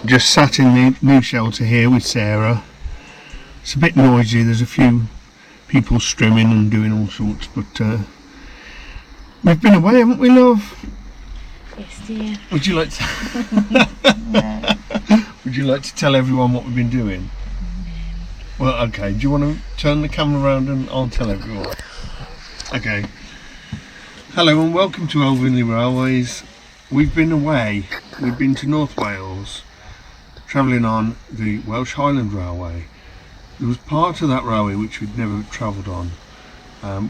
Just sat in the new shelter here with Sarah. It's a bit noisy, there's a few people strimming and doing all sorts, but we've been away, haven't we, love? Yes, dear. Would you like to Would you like to tell everyone what we've been doing? Well, okay, do you want to turn the camera around and I'll tell everyone? Okay. Hello and welcome to Welsh Railways. We've been away, we've been to North Wales, travelling on the Welsh Highland Railway. There was part of that railway which we'd never travelled on.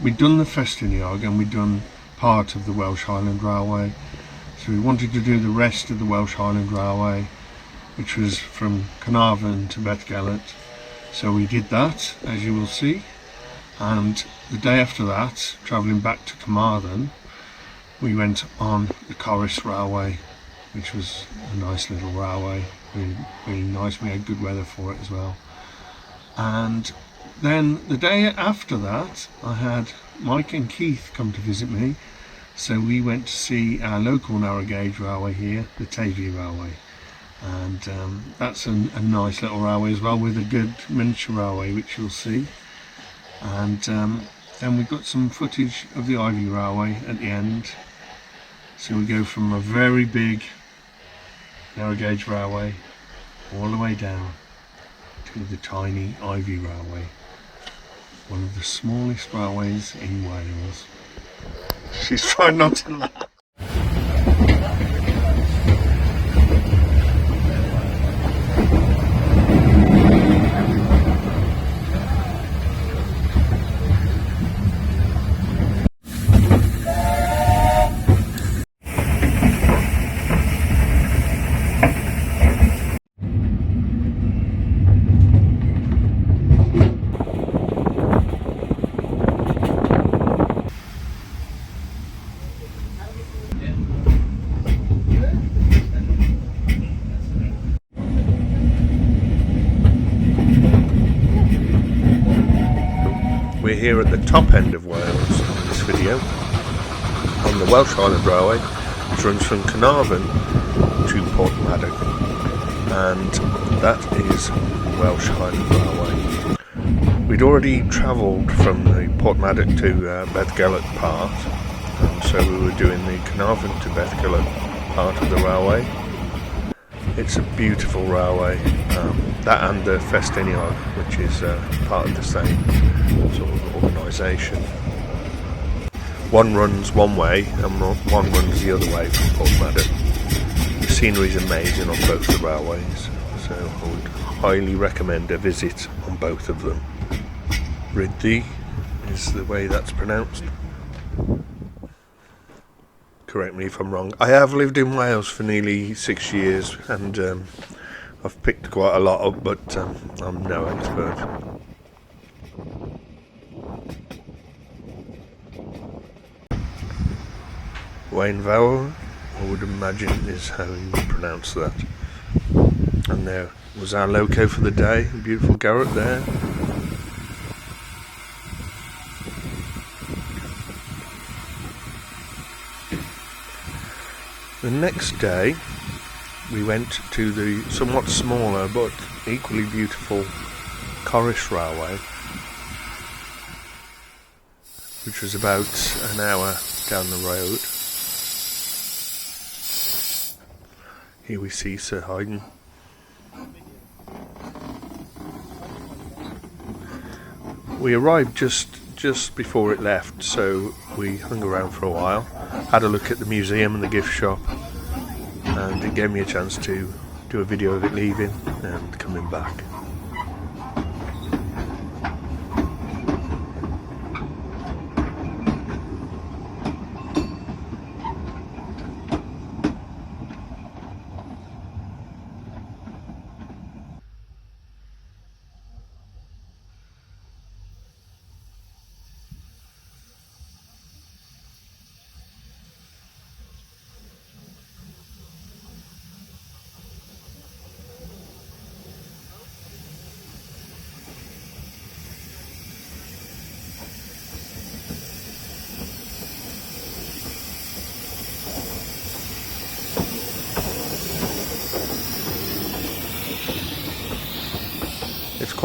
We'd done the Festiniog and we'd done part of the Welsh Highland Railway. So we wanted to do the rest of the Welsh Highland Railway, which was from Carnarvon to Bethgelert. So we did that, as you will see. And the day after that, travelling back to Carmarthen, we went on the Corris Railway, which was a nice little railway, really nice. We had good weather for it as well. And then the day after that, I had Mike and Keith come to visit me, so we went to see our local narrow gauge railway here, the Teifi Railway, and that's a nice little railway as well, with a good miniature railway which you'll see. And then we got some footage of the Ivy Railway at the end. So we go from a very big narrow gauge railway all the way down to the tiny Ivy Railway, one of the smallest railways in Wales. She's trying not to laugh. We're here at the top end of Wales in this video, on the Welsh Highland Railway, which runs from Carnarvon to Porthmadog, and that is Welsh Highland Railway. We'd already travelled from the Porthmadog to Bethgelert part, and so we were doing the Carnarvon to Bethgelert part of the railway. It's a beautiful railway, that and the Festiniog, which is part of the same sort of organisation. One runs one way and one runs the other way from Porthmadog. The scenery is amazing on both the railways, so I would highly recommend a visit on both of them. Riddi is the way that's pronounced. Correct me if I'm wrong. I have lived in Wales for nearly 6 years and I've picked quite a lot up, but I'm no expert. Wayne Vowel, I would imagine, is how you would pronounce that. And there was our loco for the day, a beautiful garret there. The next day we went to the somewhat smaller but equally beautiful Corris Railway, which was about an hour down the road. Here we see Sir Hayden. We arrived just before it left, so we hung around for a while, had a look at the museum and the gift shop, and it gave me a chance to do a video of it leaving and coming back.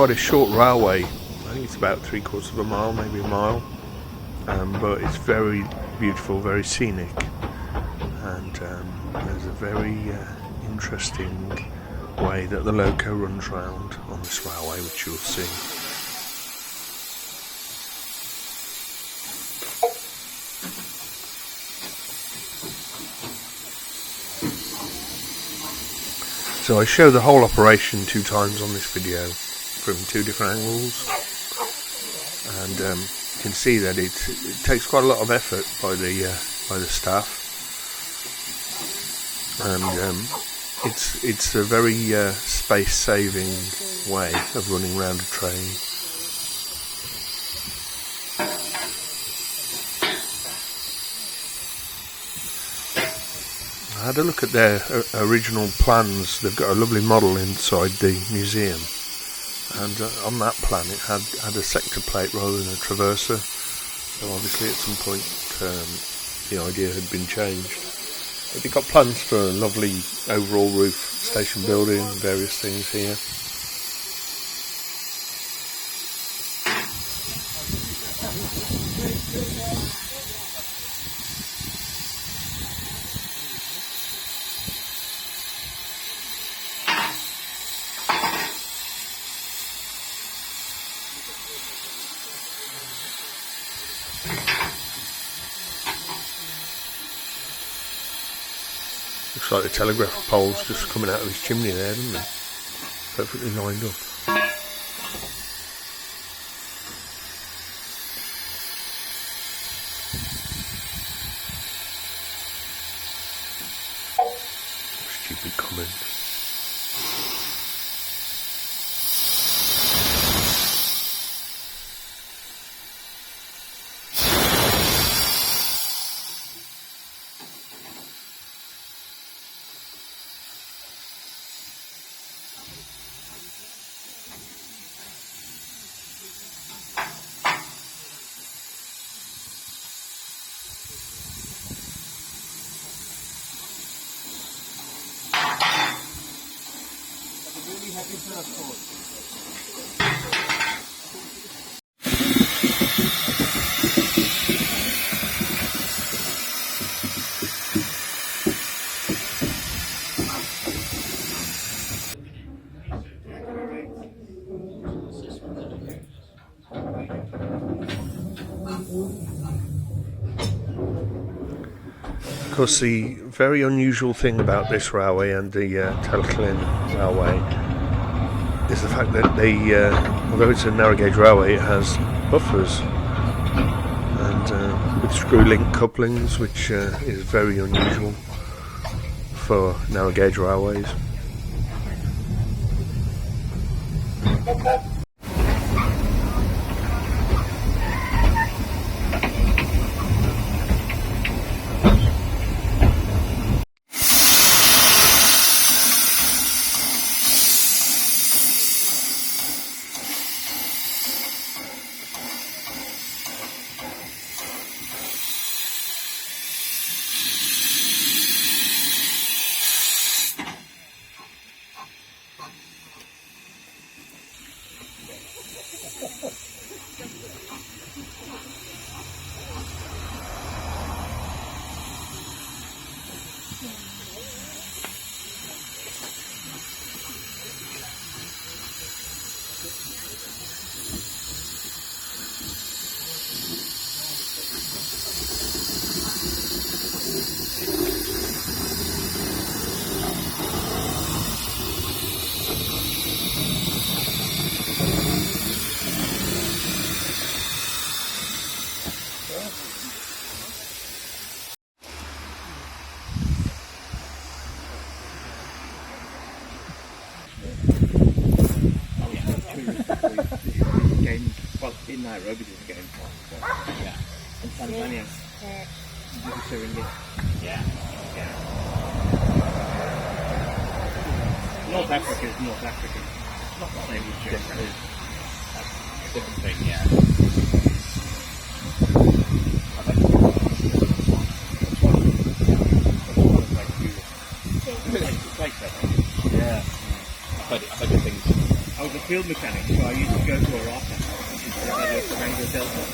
quite a short railway. I think it's about 3/4 of a mile, maybe a mile, but it's very beautiful, very scenic, and there's a very interesting way that the loco runs round on this railway, which you'll see. So I show the whole operation 2 times on this video from 2 different angles, and you can see that it takes quite a lot of effort by the staff, and it's a very space-saving way of running around a train. I had a look at their original plans. They've got a lovely model inside the museum, and on that plan it had a sector plate rather than a traverser, so obviously at some point the idea had been changed. But they've got plans for a lovely overall roof station building, various things here. Looks like the telegraph pole's just coming out of his chimney there, doesn't it? Perfectly lined up. Stupid comment. Of course, the very unusual thing about this railway and the Telfin Railway is the fact that although it's a narrow gauge railway, it has buffers and with screw link couplings, which is very unusual for narrow gauge railways. Well, in Nairobi there's a game for yeah. In Tanzania. Yeah. Yeah. North Africa is North Africa. It's not the same as Germany. That's a different thing, yeah. It's like that. Yeah. I heard the things. I was a field mechanic, so I used to go to a rocker. I do a Rango Delta.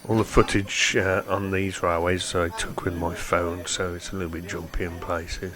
All the footage on these railways I took with my phone, so it's a little bit jumpy in places.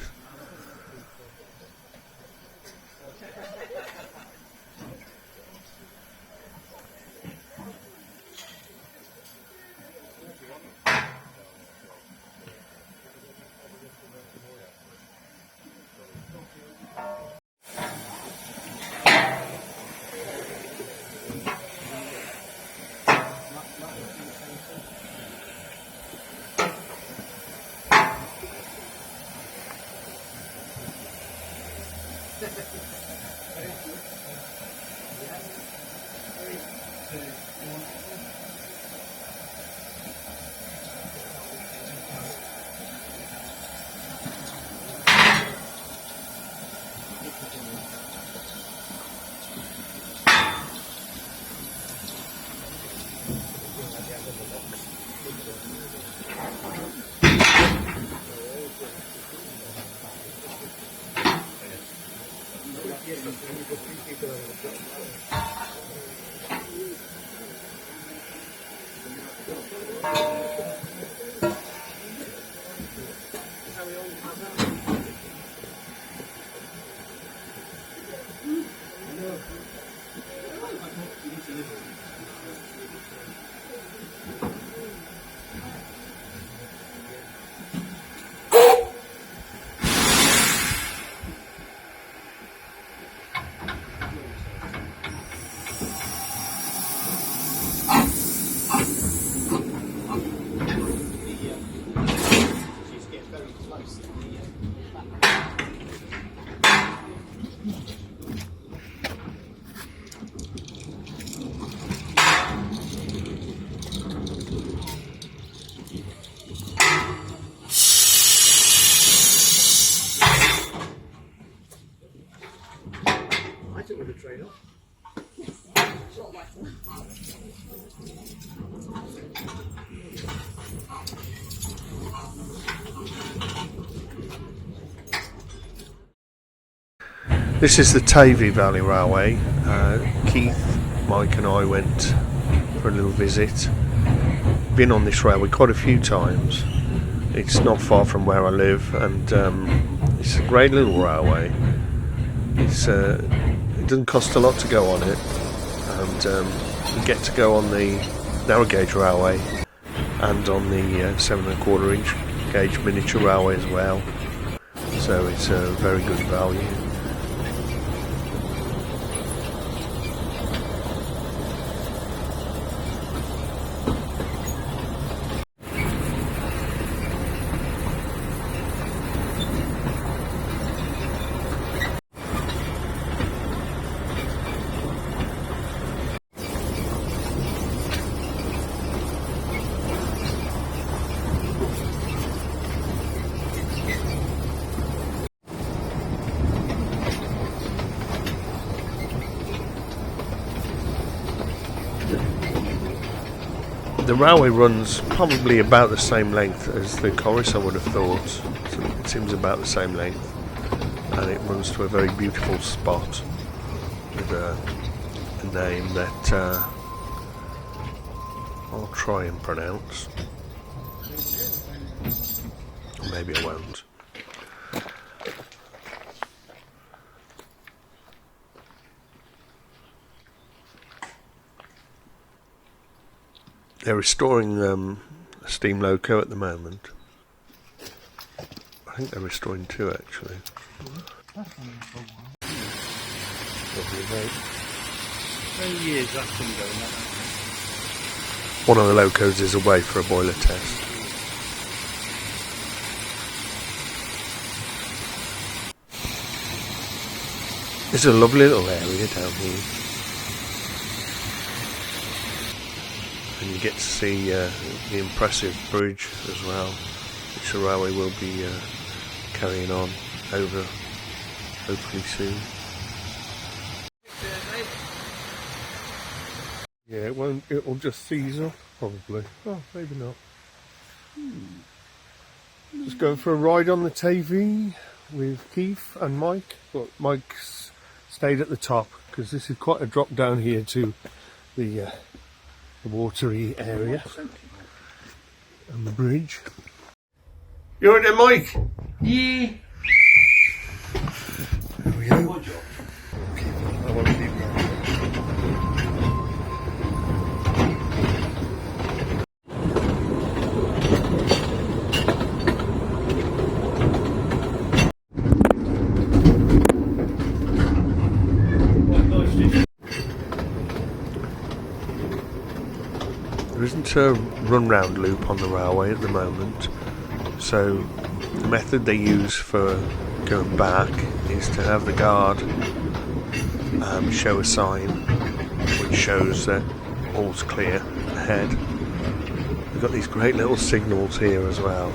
This is the Teifi Valley Railway. Keith, Mike and I went for a little visit. Been on this railway quite a few times. It's not far from where I live, and it's a great little railway. It doesn't cost a lot to go on it, and you get to go on the narrow gauge railway and on the 7¼ inch gauge miniature railway as well. So it's a very good value. The railway runs probably about the same length as the Corris, I would have thought. So it seems about the same length, and it runs to a very beautiful spot with a name that I'll try and pronounce. Or maybe I won't. They're restoring a steam loco at the moment. I think they're restoring two actually. Many years that's been going on. One of the locos is away for a boiler test. It's a lovely little area down here. And you get to see the impressive bridge as well, which the railway will be carrying on over hopefully soon. Yeah, it won't. It'll just seize up probably. Oh, maybe not. Just going for a ride on the Teifi with Keith and Mike, but Mike's stayed at the top because this is quite a drop down here to the watery area and the bridge. You alright there, Mike? Yeah. There we go. I won't leave that. There isn't a run-round loop on the railway at the moment, so the method they use for going back is to have the guard show a sign which shows that all's clear ahead. We've got these great little signals here as well,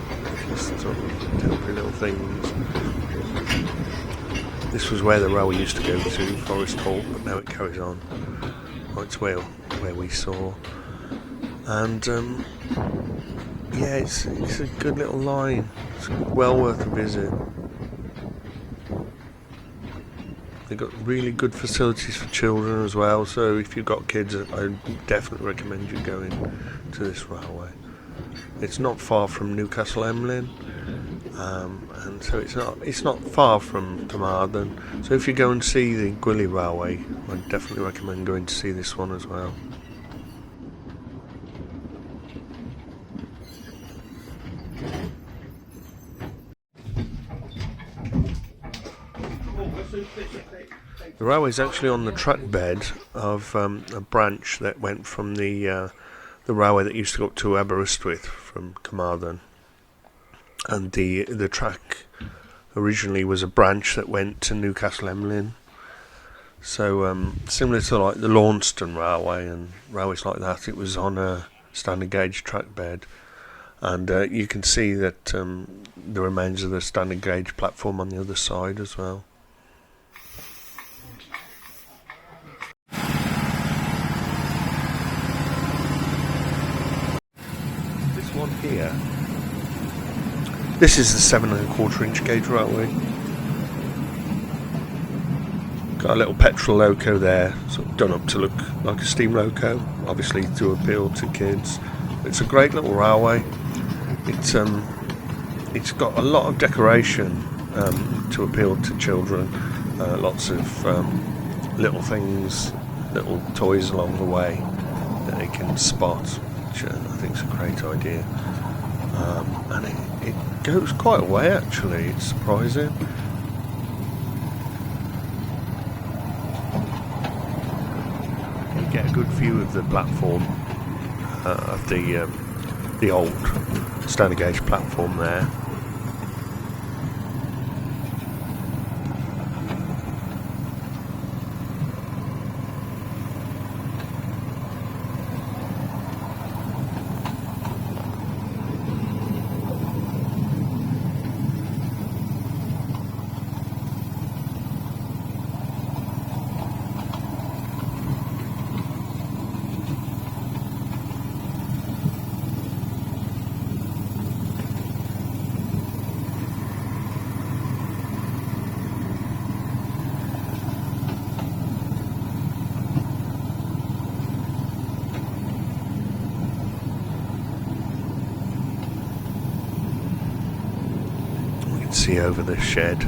just sort of temporary little things. This was where the railway used to go to, Forest Hall, but now it carries on. Well, it's where we saw. And yeah, it's a good little line. It's well worth a visit. They've got really good facilities for children as well, so if you've got kids, I definitely recommend you going to this railway. It's not far from Newcastle Emlyn, and so it's not far from Carmarthen. So if you go and see the Gwilly Railway, I definitely recommend going to see this one as well. The railway is actually on the track bed of a branch that went from the railway that used to go up to Aberystwyth from Carmarthen, and the track originally was a branch that went to Newcastle Emlyn. So similar to like the Launceston Railway and railways like that, it was on a standard gauge track bed, and you can see that the remains of the standard gauge platform on the other side as well. One here. This is the 7¼ inch gauge railway. Got a little petrol loco there, sort of done up to look like a steam loco, obviously to appeal to kids. It's a great little railway. It's got a lot of decoration to appeal to children. Lots of little things, little toys along the way that they can spot, which I think is a great idea. And it goes quite a way actually, it's surprising. You get a good view of the platform, of the old standard gauge platform there. see over the shed.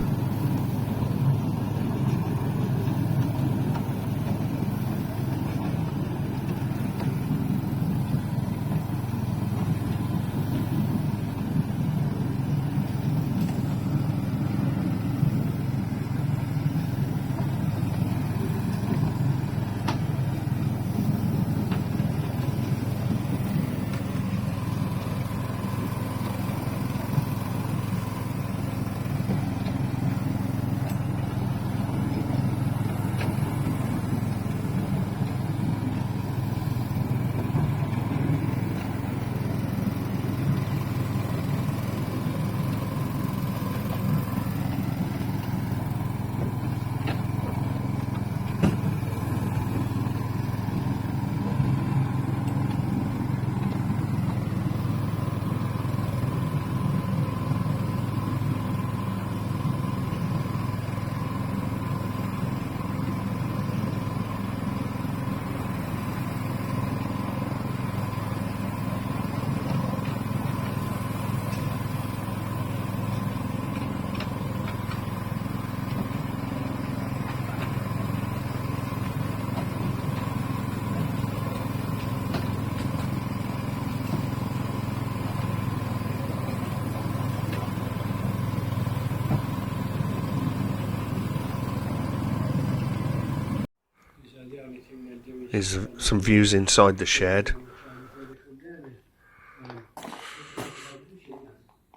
There's some views inside the shed.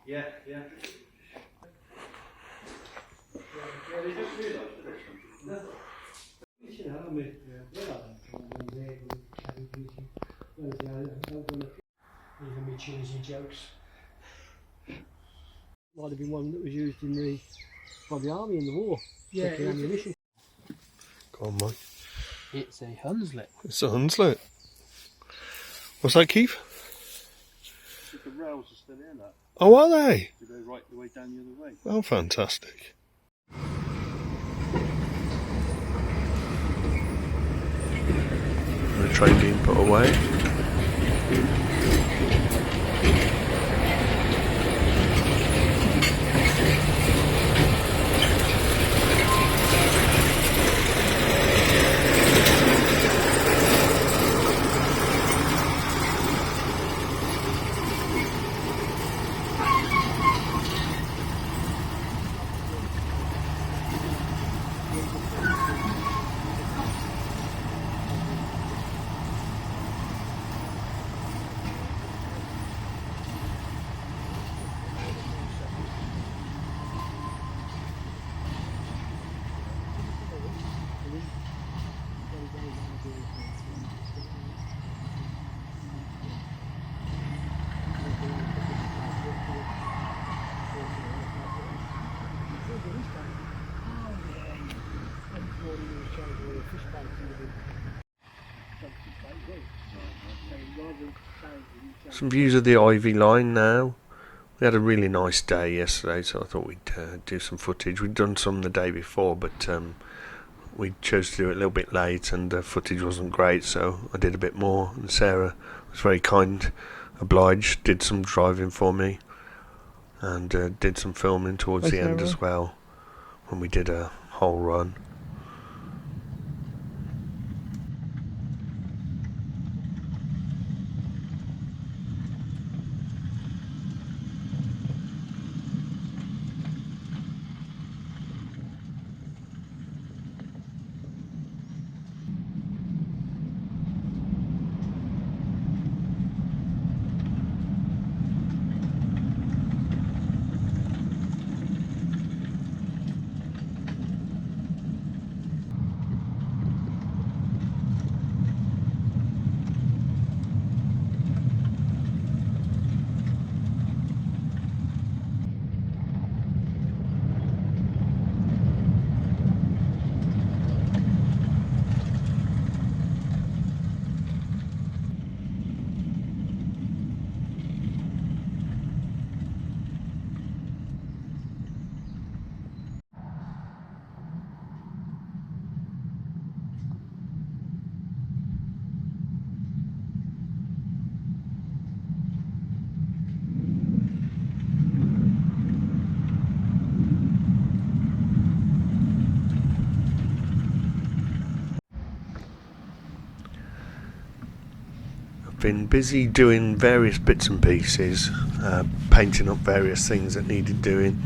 Yeah. Jokes. Might have been one that was used in by the army in the war. Yeah, taking ammunition. Go on, Mike. It's a Hunslet. It's a Hunslet. What's that, Keith? The rails are still in that. Oh, are they? They go right the way down the other way. Oh, fantastic. The train being put away. Some views of the Ivy line now. We had a really nice day yesterday, so I thought we'd do some footage. We'd done some the day before, but we chose to do it a little bit late, and the footage wasn't great, so I did a bit more. And Sarah was very kind, obliged, did some driving for me, and did some filming towards the end as well, when we did a whole run. been busy doing various bits and pieces, painting up various things that needed doing,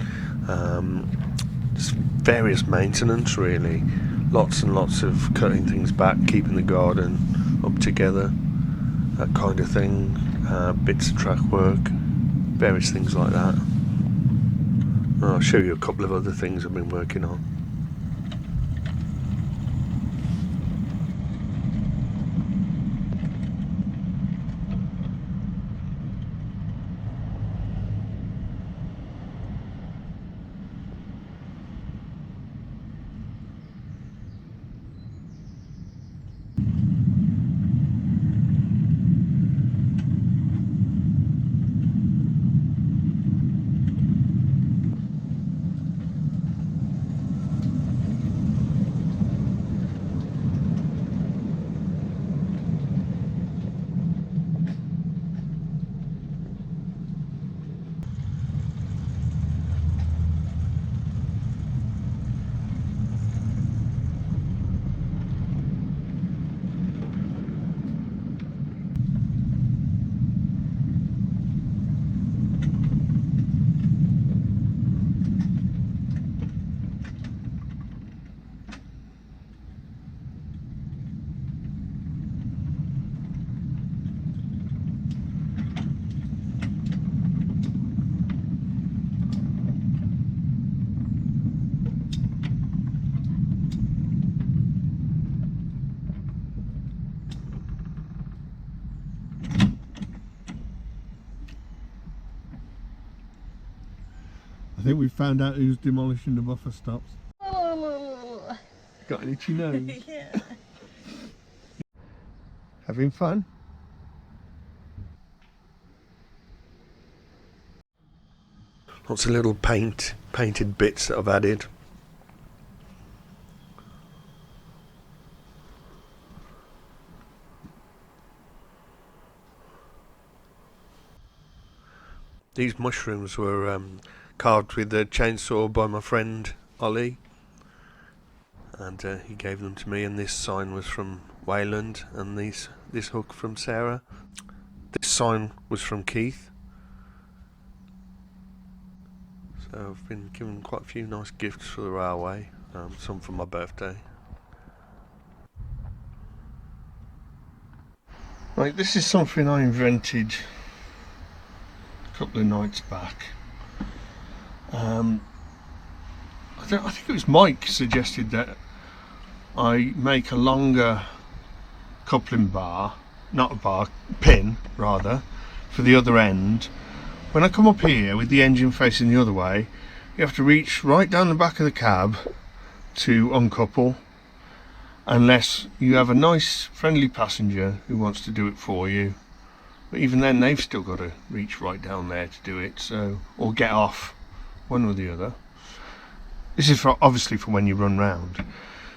just various maintenance really, lots and lots of cutting things back, keeping the garden up together, that kind of thing, bits of track work, various things like that. I'll show you a couple of other things I've been working on. I think we've found out who's demolishing the buffer stops. Oh. Got an itchy nose? Yeah. Having fun? Lots of little painted bits that I've added. These mushrooms were carved with a chainsaw by my friend Ollie, and he gave them to me, and this sign was from Wayland, and this hook from Sarah. This sign was from Keith. So I've been given quite a few nice gifts for the railway, some for my birthday. Right, this is something I invented a couple of nights back. I think it was Mike suggested that I make a longer coupling bar, not a bar, pin rather, for the other end. When I come up here with the engine facing the other way, you have to reach right down the back of the cab to uncouple, unless you have a nice friendly passenger who wants to do it for you. But even then they've still got to reach right down there to do it, so, or get off, one or the other. This is obviously for when you run round.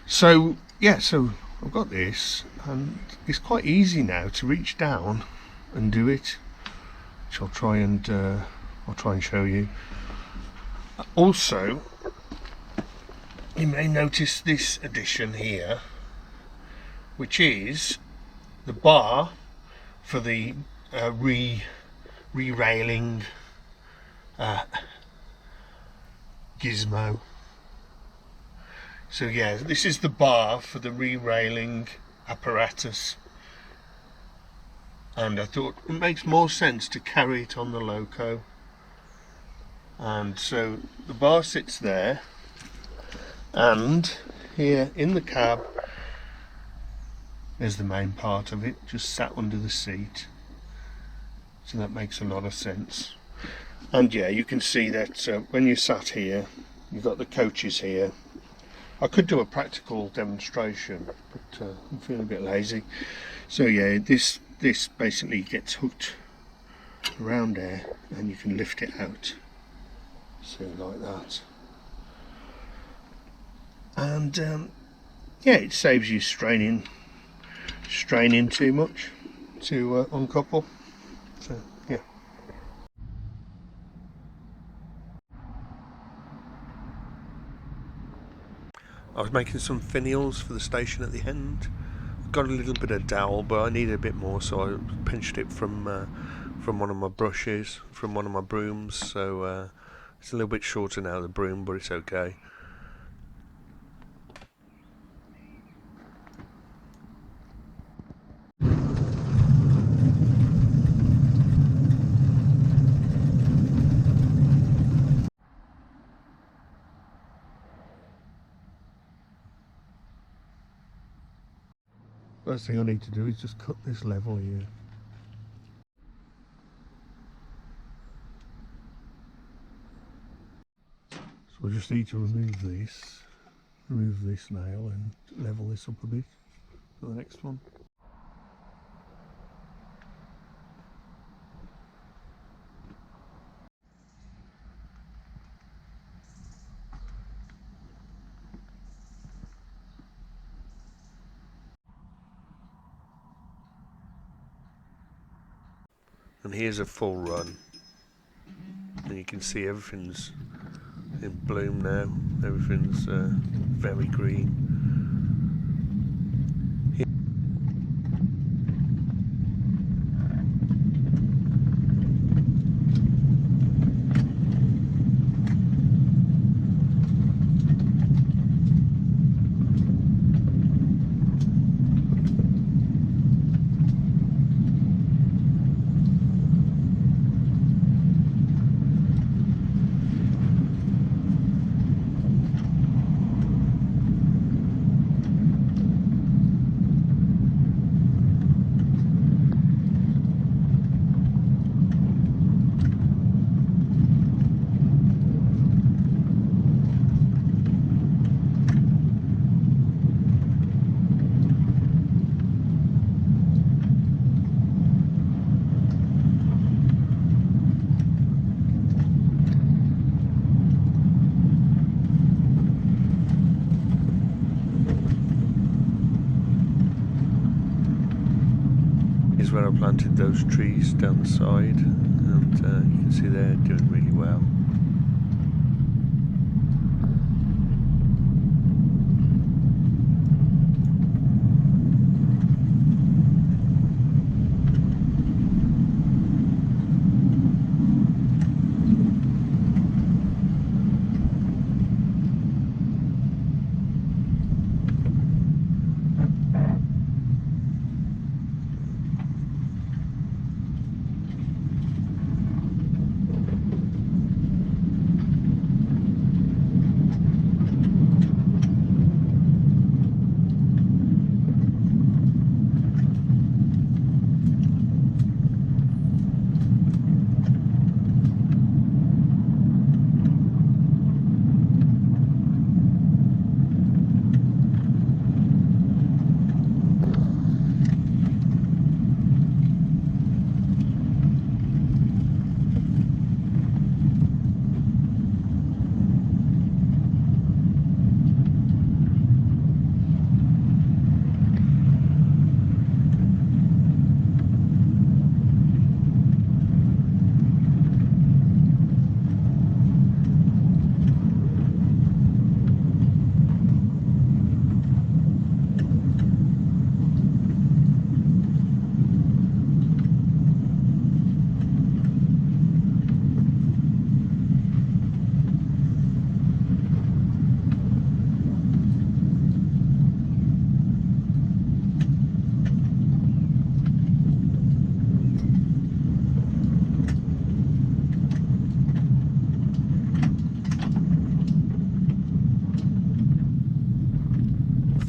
So yeah, so I've got this, and it's quite easy now to reach down and do it, which I'll try and show you. Also, you may notice this addition here, which is the bar for the re-railing gizmo. So yeah, this is the bar for the re-railing apparatus, and I thought it makes more sense to carry it on the loco. And so the bar sits there, and here in the cab there's the main part of it, just sat under the seat. So that makes a lot of sense. And yeah, you can see that when you sat here, you've got the coaches here. I could do a practical demonstration, but I'm feeling a bit lazy. So yeah, this basically gets hooked around there, and you can lift it out, so like that. And yeah, it saves you straining too much to uncouple. So yeah. I was making some finials for the station at the end. got a little bit of dowel, but I needed a bit more, so I pinched it from one of my brushes, from one of my brooms. So it's a little bit shorter now, the broom, but it's okay. First thing I need to do is just cut this level here. So I just need to remove this nail and level this up a bit for the next one. And here's a full run, and you can see everything's in bloom now. Everything's very green. Here's where I planted those trees down the side, and you can see they're doing really well.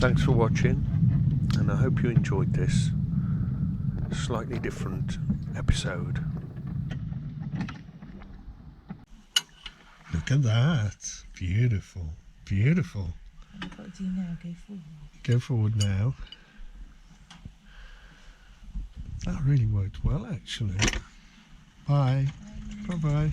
Thanks for watching, and I hope you enjoyed this slightly different episode. Look at that. Beautiful. Beautiful. What do you now? Go forward. Go forward now. That really worked well, actually. Bye. Bye-bye.